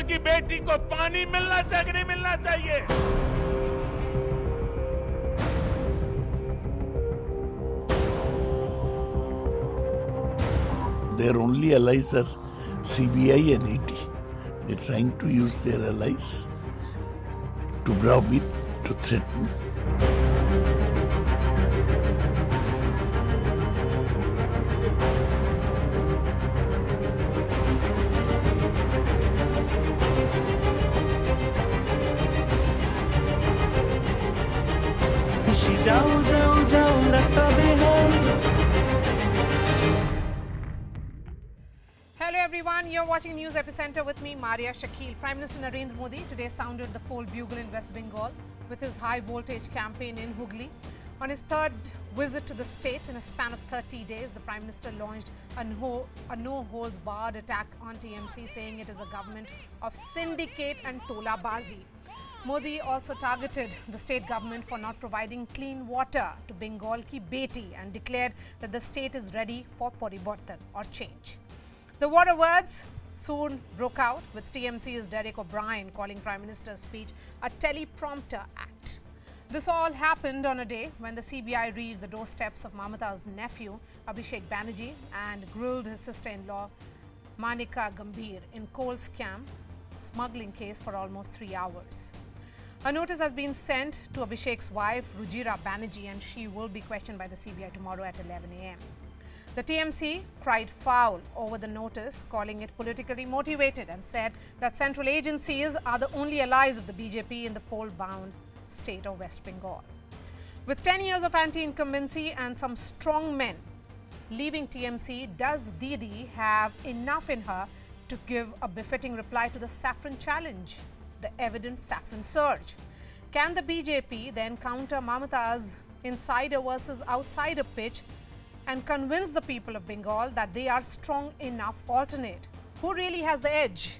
की बेटी को पानी मिलना चाहिए कि नहीं मिलना चाहिए? Their only allies are CBI and ED. They're trying to use their allies to browbeat, to threaten. जाओ जाओ जाओ रास्ता बेहाल. Hello everyone, you're watching News Epicenter with me, Maria Shakil. Prime Minister Narendra Modi today sounded the poll bugle in West Bengal with his high voltage campaign in Hooghly. On his third visit to the state in a span of 30 days, the Prime Minister launched a no-holds-barred attack on TMC, saying it is a government of syndicate and tola-bazi. Modi also targeted the state government for not providing clean water to Bengal ki beti and declared that the state is ready for paribartan or change. The water words soon broke out, with TMC's Derek O'Brien calling Prime Minister's speech a teleprompter act. This all happened on a day when the CBI reached the doorsteps of Mamata's nephew Abhishek Banerjee and grilled his sister-in-law Manika Gambhir in coal scam smuggling case for almost 3 hours. A notice has been sent to Abhishek's wife Rujira Banerjee, and she will be questioned by the CBI tomorrow at 11 a.m. The TMC cried foul over the notice, calling it politically motivated, and said that central agencies are the only allies of the BJP in the poll-bound state of West Bengal. With 10 years of anti-incumbency and some strong men leaving TMC, does Didi have enough in her to give a befitting reply to the saffron challenge, the evident saffron surge? Can the BJP then counter Mamata's insider versus outsider pitch and convince the people of Bengal that they are strong enough alternate? Who really has the edge?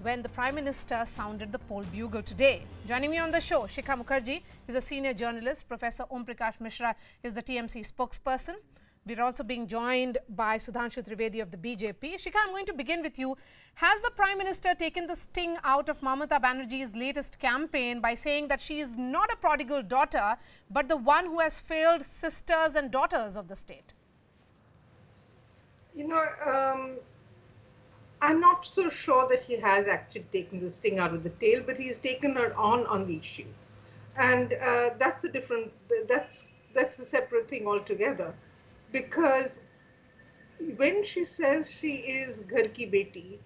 When the Prime Minister sounded the poll bugle today. Joining me on the show, Shikha Mukherjee is a senior journalist. Professor Om Prakash Mishra is the TMC spokesperson. We're also being joined by Sudhanshu Trivedi of the BJP. Shikha, I'm going to begin with you. Has the Prime Minister taken the sting out of Mamata Banerjee's latest campaign by saying that she is not a prodigal daughter, but the one who has failed sisters and daughters of the state? You know, I'm not so sure that he has actually taken the sting out of the tail, but he's taken her on the issue. And that's a different, that's a separate thing altogether. Because when she says she is Ghar ki beti,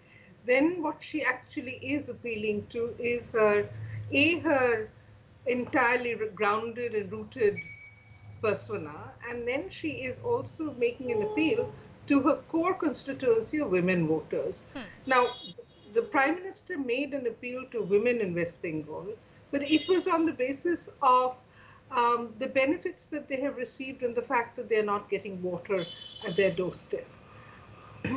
then what she actually is appealing to is her entirely grounded and rooted persona, and then she is also making an appeal to her core constituency of women voters. Now, the Prime Minister made an appeal to women in West Bengal, but it was on the basis of the benefits that they have received and the fact that they're not getting water at their doorstep.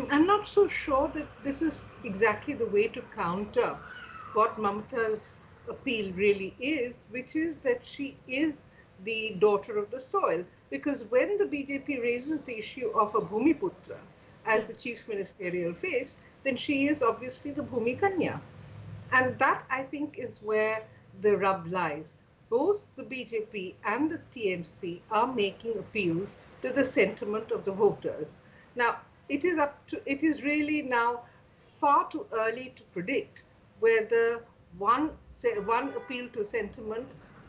I'm not so sure that this is exactly the way to counter what Mamata's appeal really is, which is that she is the daughter of the soil. Because when the BJP raises the issue of a Bhumiputra as the chief ministerial face, then she is obviously the Bhumi Kanya. And that, I think, is where the rub lies. Both the BJP and the TMC are making appeals to the sentiment of the voters. Now, it is really now far too early to predict whether one appeal to sentiment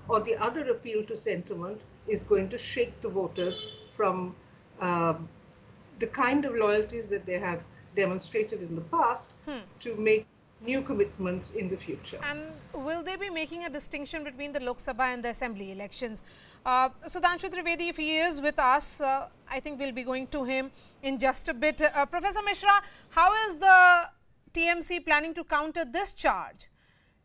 or the other appeal to sentiment is going to shake the voters from the kind of loyalties that they have demonstrated in the past to make new commitments in the future. And will they be making a distinction between the Lok Sabha and the Assembly elections? Sudhanshu Trivedi, if he is with us, I think we'll be going to him in just a bit. Professor Mishra, how is the TMC planning to counter this charge?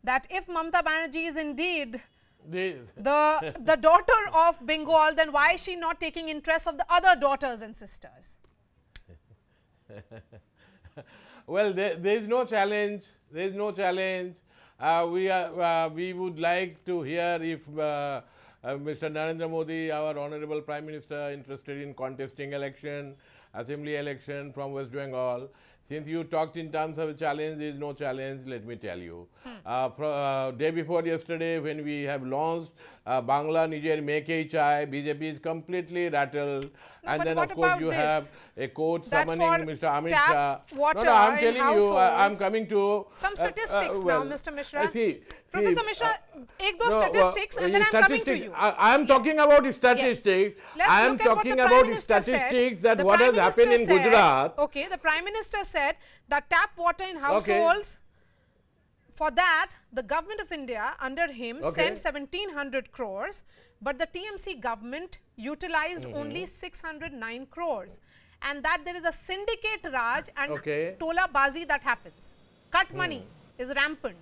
That if Mamata Banerjee is indeed the daughter of Bengal, then why is she not taking interest of the other daughters and sisters? Well, there is no challenge. There is no challenge. We would like to hear if Mr. Narendra Modi, our honorable Prime Minister, interested in contesting election, assembly election from West Bengal. Since you talked in terms of a challenge, there is no challenge, let me tell you. Day before yesterday, when we have launched Bangla Nijer Meke Chai, BJP is completely rattled. No, and then, what of course, about you this? have a court That summoning for Mr. Amit tap Shah. water No, I am in telling you, I am households. coming to Some statistics well, now, Mr. Mishra. see, Professor Mishra, take those no, statistics and then I am coming to you. I am talking about statistics. Let's I am look at what talking the Prime about Minister statistics said. that The what Prime has happened in Minister said- Gujarat. Okay, the Prime Minister said that tap water in households, for that, the government of India under him sent 1700 crores, but the TMC government utilized only 609 crores. And that there is a syndicate Raj and Tola Bazi that happens. Cut money is rampant.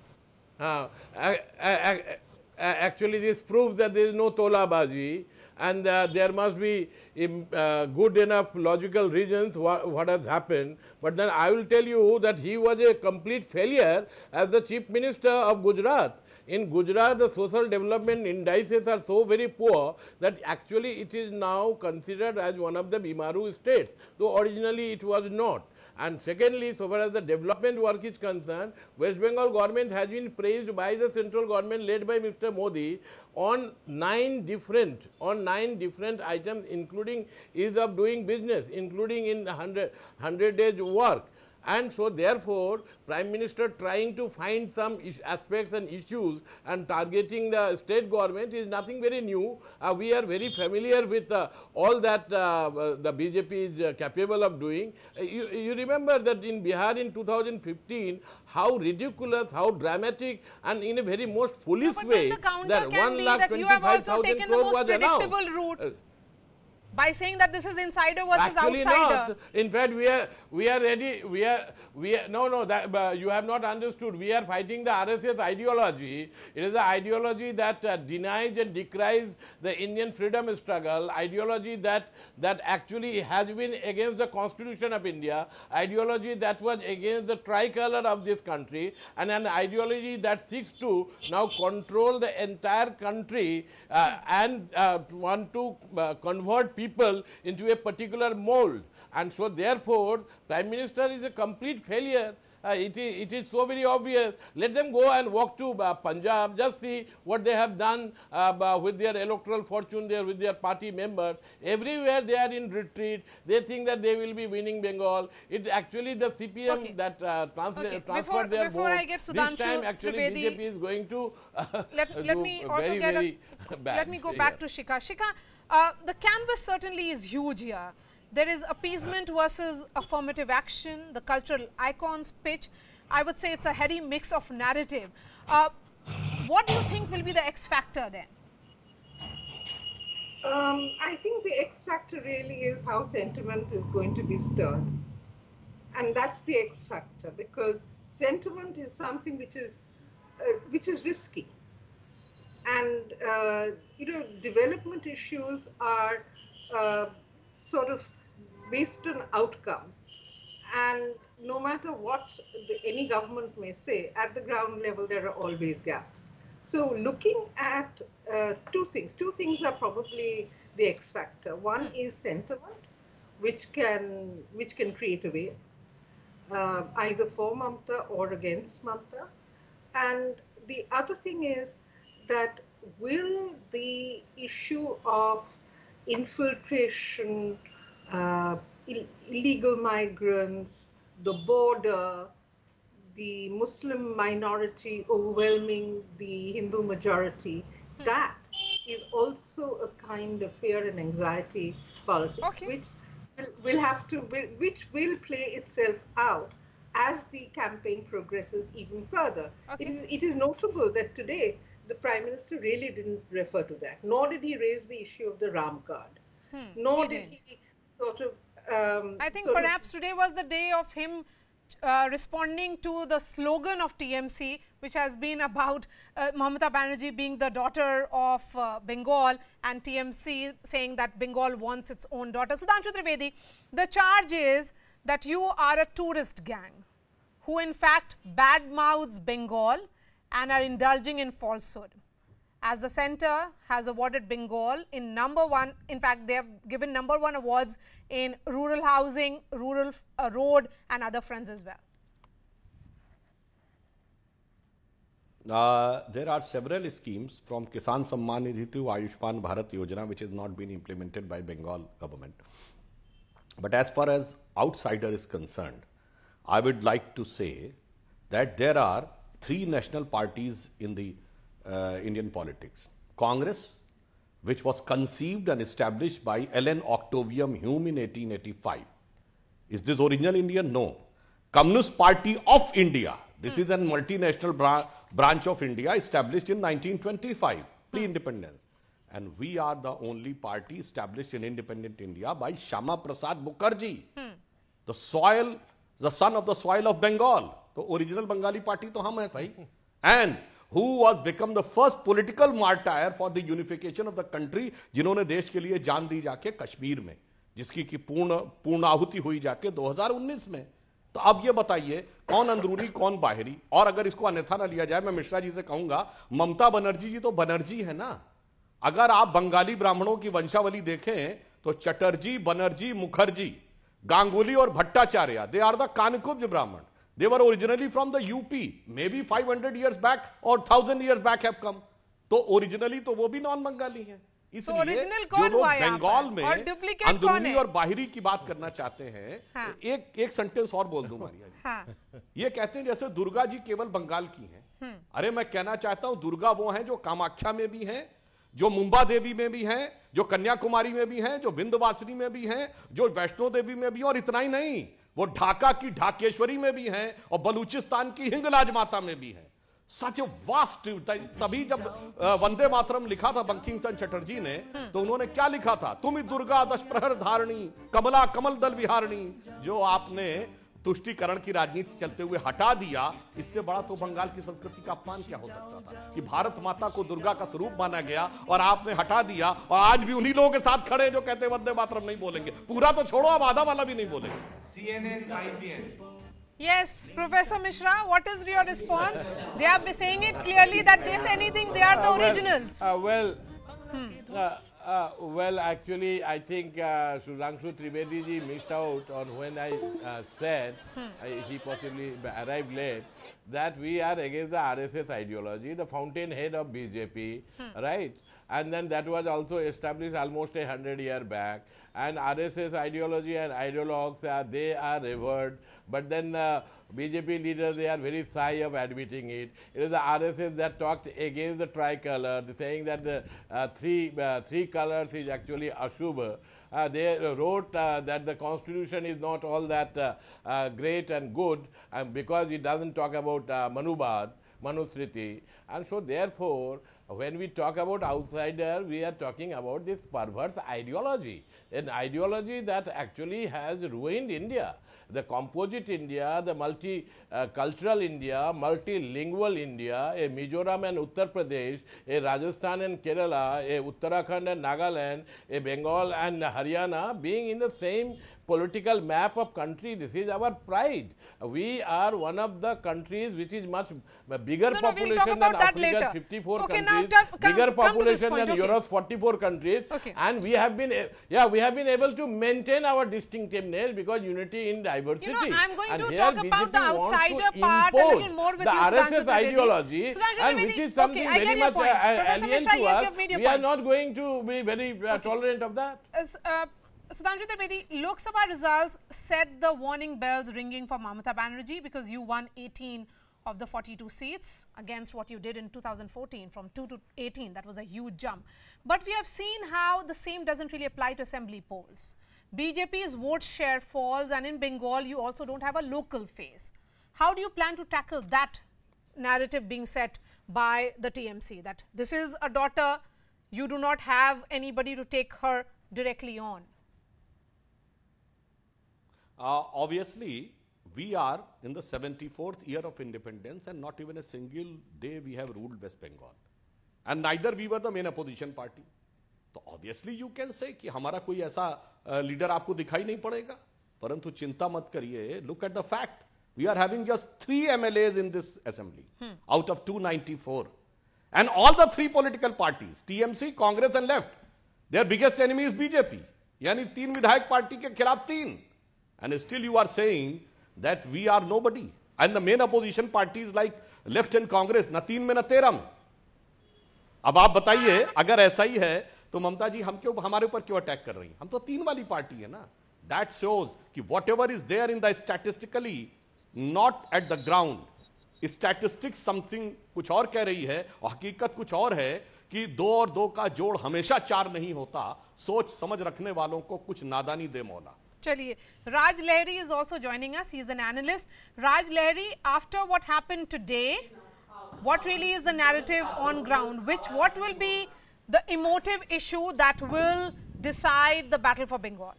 Actually, this proves that there is no Tola Bazi, and there must be good enough logical reasons what has happened. But then I will tell you that he was a complete failure as the Chief Minister of Gujarat. In Gujarat, the social development indices are so very poor that actually it is now considered as one of the Bimaru states, though originally it was not. And secondly, so far as the development work is concerned, West Bengal government has been praised by the central government led by Mr. Modi on 9 different items, including ease of doing business, including in 100 days work. And so therefore, Prime Minister trying to find some aspects and issues and targeting the state government is nothing very new. We are very familiar with all that the BJP is capable of doing. You remember that in Bihar in 2015, how ridiculous, how dramatic, and in a very most foolish way that 1,25,000 crore was announced. By saying that this is insider versus Actually outsider. Not. In fact, we are ready. That, you have not understood. We are fighting the RSS ideology. It is the ideology that denies and decries the Indian freedom struggle. Ideology that actually has been against the Constitution of India. Ideology that was against the tricolor of this country, and an ideology that seeks to now control the entire country and want to convert people into a particular mold. And so therefore, Prime Minister is a complete failure. It is so very obvious. Let them go and walk to Punjab, just see what they have done with their electoral fortune there, with their party members. Everywhere they are in retreat. They think that they will be winning Bengal. It actually the CPM that transferred their vote. I get Sudhanshu this time actually Trivedi, BJP is going to let me also let me go back to Shikha. Shikha, the canvas certainly is huge here. There is appeasement versus affirmative action, the cultural icons pitch. I would say it's a heady mix of narrative. What do you think will be the X factor then? I think the X factor really is how sentiment is going to be stirred. And that's the X factor, because sentiment is something which is risky. And, development issues are sort of based on outcomes. And no matter what any government may say, at the ground level, there are always gaps. So looking at two things are probably the X factor. One is sentiment, which can create a wave, either for Mamata or against Mamata. And the other thing is that will the issue of infiltration, illegal migrants, the border, the Muslim minority overwhelming the Hindu majority, that is also a kind of fear and anxiety politics, which will play itself out as the campaign progresses even further. It is notable that today the Prime Minister really didn't refer to that, nor did he raise the issue of the Ram card, nor did he sort of... I think perhaps today was the day of him responding to the slogan of TMC, which has been about Mamata Banerjee being the daughter of Bengal, and TMC saying that Bengal wants its own daughter. Sudhanshu Trivedi, the charge is that you are a tourist gang who in fact badmouths Bengal and are indulging in falsehood. as the center has awarded Bengal in #1. In fact, they have given #1 awards in rural housing, rural road and other fronts as well. There are several schemes from Kisan Samman Nidhi to Ayushman Bharat Yojana which has not been implemented by Bengal government. But as far as outsider is concerned, I would like to say that there are three national parties in the Indian politics. Congress, which was conceived and established by Ellen Octavian Hume in 1885. Is this original Indian? No. Communist Party of India. This is a multinational branch of India established in 1925, pre-independence. And we are the only party established in independent India by Shama Prasad Mukherjee. The son of the soil of Bengal. So original Bengali party to hum hai bhai. And who was become the first political martyr for the unification of the country, जिन्होंने देश के लिए जान दी जाके कश्मीर में, जिसकी की पूर्ण आहुति हुई जाके 2019 में. तो अब ये बताइए कौन अंदरूनी कौन बाहरी. और अगर इसको अन्यथा ना लिया जाए, मैं मिश्रा जी से कहूंगा, ममता बनर्जी जी तो बनर्जी है ना. अगर आप बंगाली ब्राह्मणों की वंशावली देखें तो चटर्जी, बनर्जी, मुखर्जी, गांगुली और भट्टाचार्य, दे आर द कानिकुब्ज ब्राह्मण. They were originally from the UP, maybe 500 years back or 1000 years back have come. तो ओरिजिनली तो वो भी नॉन बंगाली हैं. इसलिए जो लोग बंगाल में अंदरूनी और बाहरी की बात करना चाहते हैं, हाँ. एक सेंटेंस और बोल दूं मारिया जी. हाँ. ये कहते हैं जैसे दुर्गा जी केवल बंगाल की हैं. अरे मैं कहना चाहता हूं दुर्गा वो हैं जो कामाख्या में भी हैं, जो मुंबा देवी में भी हैं, जो कन्याकुमारी में भी हैं, जो विंध्यवासिनी में भी हैं, जो वैष्णो देवी में भी, और इतना ही नहीं, वो ढाका की ढाकेश्वरी में भी हैं और बलूचिस्तान की हिंगलाज माता में भी हैं. Such vast. तभी जब वंदे मातरम लिखा था बंकिम चंद्र चटर्जी ने, तो उन्होंने क्या लिखा था? तुम ही दुर्गा दश प्रहर धारणी, कमला कमल दल विहारणी. जो आपने तुष्टीकरण की राजनीति चलते हुए हटा दिया, इससे बड़ा तो बंगाल की संस्कृति का अपमान क्या हो सकता था कि भारत माता को दुर्गा का स्वरूप माना गया और आपने हटा दिया. और आज भी उन्हीं लोगों के साथ खड़े जो कहते हैं वंदे मातरम नहीं बोलेंगे. पूरा तो छोड़ो, अब आधा वाला भी नहीं बोलेंगे. CNN, IPN. Yes, Professor Mishra, what is your response? They are saying it clearly that if anything, they are the originals. Well, actually, I think Sudhanshu Trivedi ji missed out on when I said, he possibly arrived late, that we are against the RSS ideology, the fountainhead of BJP, right? And then that was also established almost 100 years back. And RSS ideology and ideologues, they are revered. But then BJP leaders, they are very shy of admitting it. It is the RSS that talked against the tricolor, saying that the three colors is actually Ashubha. They wrote that the constitution is not all that great and good, because it doesn't talk about Manubad, Manusmriti. And so therefore, when we talk about outsider, we are talking about this perverse ideology, an ideology that actually has ruined India. The composite India, the multicultural India, multilingual India, a Mizoram and Uttar Pradesh, a Rajasthan and Kerala, a Uttarakhand and Nagaland, a Bengal and Haryana being in the same political map of country. This is our pride. We are one of the countries which is much bigger population than Africa's 54 countries, bigger population than Europe's 44 countries, and we have been able to maintain our distinctiveness because unity in diversity. You know, I'm going to talk about the outsider part a little more with the you, RSS ideology, and which is something very much alien to us. We are not going to be very tolerant of that. Sudhanshu Trivedi, Lok Sabha results set the warning bells ringing for Mamata Banerjee because you won 18 of the 42 seats against what you did in 2014 from 2 to 18. That was a huge jump. But we have seen how the same doesn't really apply to assembly polls. BJP's vote share falls, and in Bengal you also don't have a local face. How do you plan to tackle that narrative being set by the TMC that this is a daughter, you do not have anybody to take her directly on? Obviously, we are in the 74th year of independence and not even a single day we have ruled West Bengal. And neither we were the main opposition party. So obviously you can say कि हमारा कोई ऐसा leader आपको दिखाई नहीं पड़ेगा. परंतु चिंता मत करिए. Look at the fact. We are having just 3 MLAs in this assembly out of 294. And all the three political parties, TMC, Congress and left, their biggest enemy is BJP. Yani 3 विधायक party के खिलाफ 3. And still you are saying that we are nobody. And the main opposition parties like left and Congress, na 3 में na 13. अब आप बताइए, अगर ऐसा ही है तो ममता जी हमारे ऊपर क्यों अटैक कर रही हैं? हम तो 3 वाली पार्टी है ना. That shows कि whatever is there in the statistically, not at the ground. Statistics something कुछ और कह रही है और हकीकत कुछ और है कि 2 और 2 का जोड़ हमेशा 4 नहीं होता. सोच समझ रखने वालों को कुछ नादानी दे मौला. चलिए, Raj Lahiri is also joining us. He is an analyst. Raj Lahiri, after what happened today, what really is the narrative on ground? What will be the emotive issue that will decide the battle for Bengal?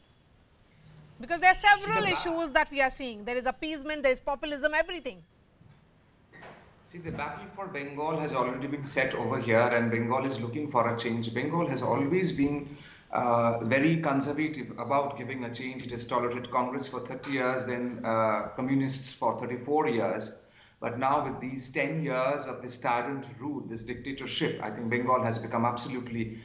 Because there are several issues that we are seeing. There is appeasement, there is populism, everything. See, the battle for Bengal has already been set over here, and Bengal is looking for a change. Bengal has always been very conservative about giving a change. It has tolerated Congress for 30 years, then communists for 34 years. But now with these 10 years of this tyrant rule, this dictatorship, I think Bengal has become absolutely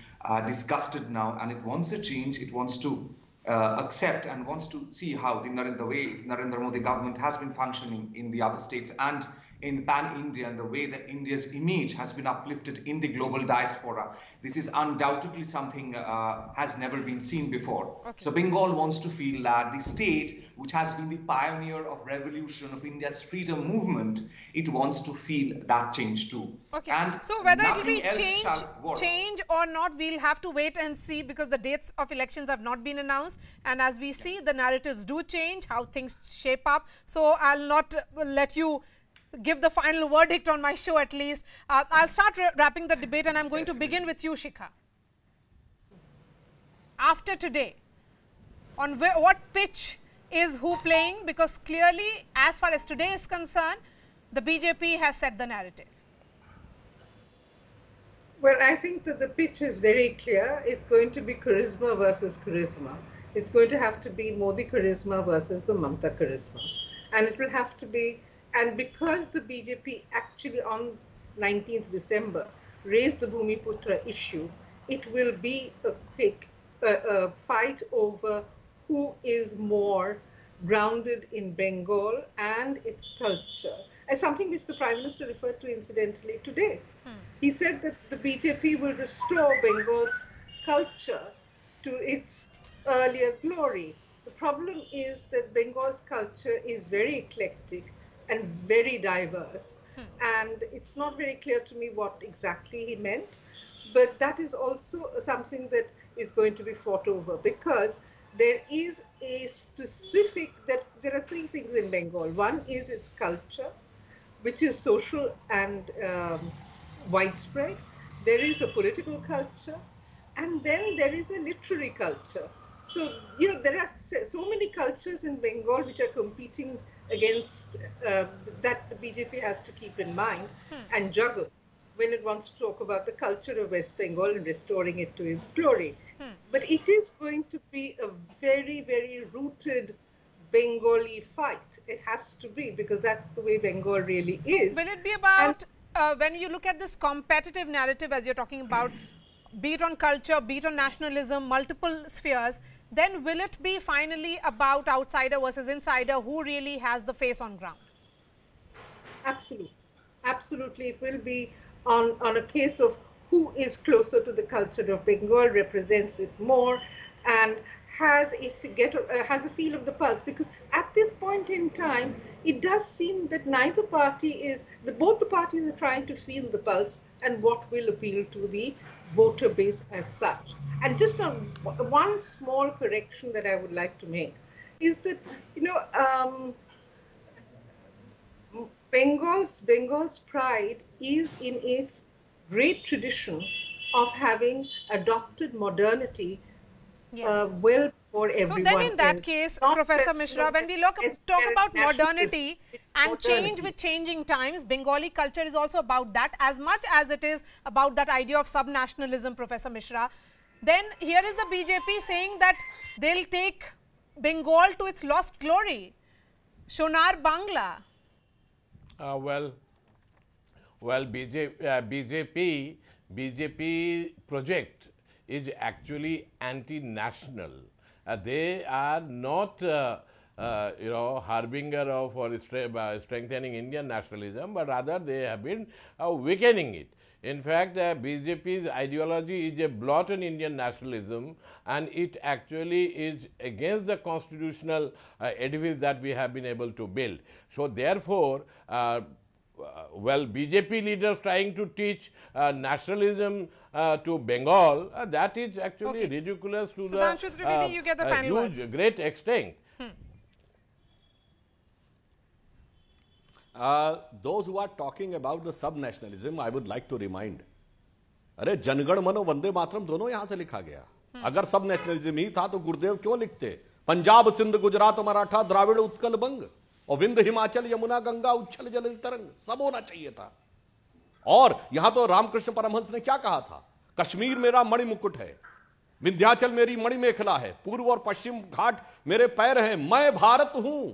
disgusted now, and it wants a change. It wants to accept and wants to see how the Narendra Modi government has been functioning in the other states and in pan-India, and the way that India's image has been uplifted in the global diaspora. This is undoubtedly something has never been seen before. Okay. So Bengal wants to feel that the state, which has been the pioneer of revolution of India's freedom movement, it wants to feel that change too. Okay. And so whether it will be change or not, we'll have to wait and see, because the dates of elections have not been announced, and as we see, the narratives do change, how things shape up. So I'll not let you give the final verdict on my show, at least. I'll start wrapping the debate, and I'm going to begin with you, Shikha. After today, on what pitch is who playing? Because clearly, as far as today is concerned, the BJP has set the narrative. Well, I think that the pitch is very clear. It's going to be charisma versus charisma. It's going to have to be Modi charisma versus the Mamata charisma. And it will have to be, and because the BJP actually on 19th December raised the Bhumiputra issue, it will be a quick fight over who is more grounded in Bengal and its culture. As something which the Prime Minister referred to incidentally today. He said that the BJP will restore Bengal's culture to its earlier glory. The problem is that Bengal's culture is very eclectic and very diverse. And it's not very clear to me what exactly he meant. But that is also something that is going to be fought over, because there is a specific, there are 3 things in Bengal. One is its culture, which is social and widespread. There is a political culture, and then there is a literary culture. So, you know, there are so many cultures in Bengal which are competing against, that the BJP has to keep in mind and juggle when it wants to talk about the culture of West Bengal and restoring it to its glory. But it is going to be a very, very rooted Bengali fight. It has to be, because that's the way Bengal really is. Will it be about, when you look at this competitive narrative, as you're talking about, be it on culture, be it on nationalism, multiple spheres, then will it be finally about outsider versus insider, who really has the face on ground? Absolutely. Absolutely. It will be on a case of who is closer to the culture of Bengal, represents it more, and has a feel of the pulse. Because at this point in time, it does seem that neither party is, both the parties are trying to feel the pulse and what will appeal to the voter base as such. And just one small correction that I would like to make is that, you know, Bengal's pride is in its great tradition of having adopted modernity well before everyone. So then in that case, Professor Mishra, when we talk about modernity and change with changing times, Bengali culture is also about that, as much as it is about that idea of sub-nationalism, Professor Mishra. Then here is the BJP saying that they'll take Bengal to its lost glory, Sonar Bangla. Well, Well, BJP project is actually anti-national. They are not, harbinger of or strengthening Indian nationalism, but rather they have been weakening it. In fact, BJP's ideology is a blot on Indian nationalism, and it actually is against the constitutional edifice that we have been able to build. So, therefore, BJP leaders trying to teach nationalism to Bengal, that is actually ridiculous to Sudhanshu Trivedi, you get the final words. Great extent. Those who are talking about the sub-nationalism, I would like to remind, अरे जनगण मनो वंदे मातरम दोनों यहां से लिखा गया। अगर सब nationalism ही था तो गुरुदेव क्यों लिखते? पंजाब सिंध गुजरात मराठा द्राविड़ उत्कल बंग और विंध्य हिमाचल यमुना गंगा उच्छल जल तरंग सब होना चाहिए था। और यहां तो रामकृष्ण परमहंस ने क्या कहा था? कश्मीर मेरा मणिमुकुट है, विंध्याचल मेरी मणिमेखला है, पूर्व और पश्चिम घाट मेरे पैर हैं, मैं भारत हूं।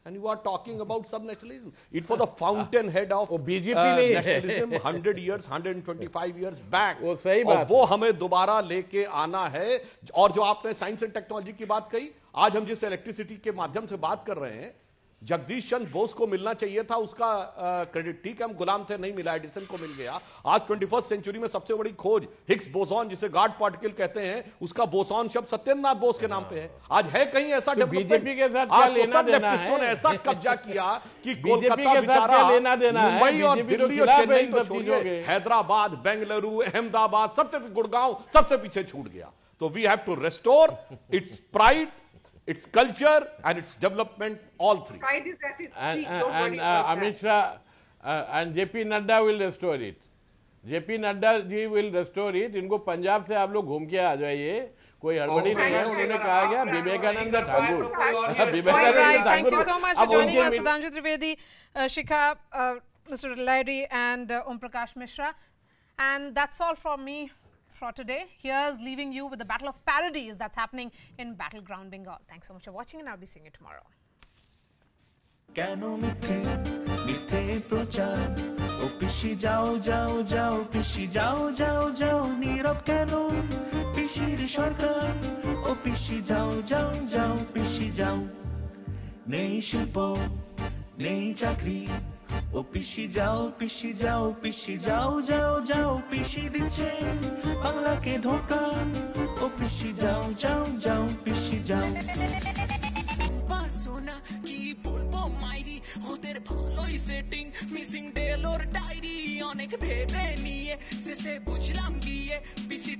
And you are talking about sub-nationalism. It was the fountainhead of nationalism 100 years, 125 years back. वो सही बात और वो हमें दोबारा लेके आना है। और जो आपने साइंस एंड टेक्नोलॉजी की बात कही, आज हम जिस इलेक्ट्रिसिटी के माध्यम से बात कर रहे हैं, जगदीश चंद्र बोस को मिलना चाहिए था उसका क्रेडिट, ठीक है हम गुलाम थे, नहीं मिला, एडिसन को मिल गया। आज 21st सेंचुरी में सबसे बड़ी खोज हिग्स बोसॉन, जिसे गॉड पार्टिकल कहते हैं, उसका बोसॉन शब्द सत्येंद्रनाथ बोस के नाम पे है। आज है कहीं ऐसा बीजेपी के साथ क्या लेना देना है? ऐसा कब्जा किया कि बीजेपी के साथ क्या लेना देना है? मुंबई और दिल्ली और चेन्नई तो छोड़िए, हैदराबाद, बेंगलुरु, अहमदाबाद, सबसे गुड़गांव सबसे पीछे छूट गया। तो we have to restore its pride, its culture and its development, all three. Pride is at its peak. And Amit Shah and JP Nadda will restore it. JP Nadda ji will restore it. इनको पंजाब से आप लोग घूम के आ जाइए, कोई हड़बड़ी नहीं है। उन्होंने कहा गया Vivekananda Thakur, Thank you so much for joining us, Sudhanshu Trivedi, Shikha, Mr. Lahiri, and Om Prakash Mishra. And that's all from me for today. Here's leaving you with the battle of parodies that's happening in Battleground Bengal. Thanks so much for watching, and I'll be seeing you tomorrow. কেন মিথ্যে মিথ্যে প্রচার ও পিসি যাও যাও যাও পিসি যাও যাও যাও নীরব কেন পিসির সরকার ও পিসি যাও যাও যাও পিসি যাও নেই শিল্প নেই চাকরি ও পিসি যাও পিসি যাও পিসি যাও যাও যাও পিসি দিচ্ছে বাংলাকে ধোঁকা ও পিসি যাও যাও যাও পিসি যাও সোনা কি বলবো মাইরি ওদের ভালোই সেটিং মিসিং ডেল ওর ডায়েরি অনেক ভেবে নিয়ে শেষে বুঝলাম গিয়ে পিসি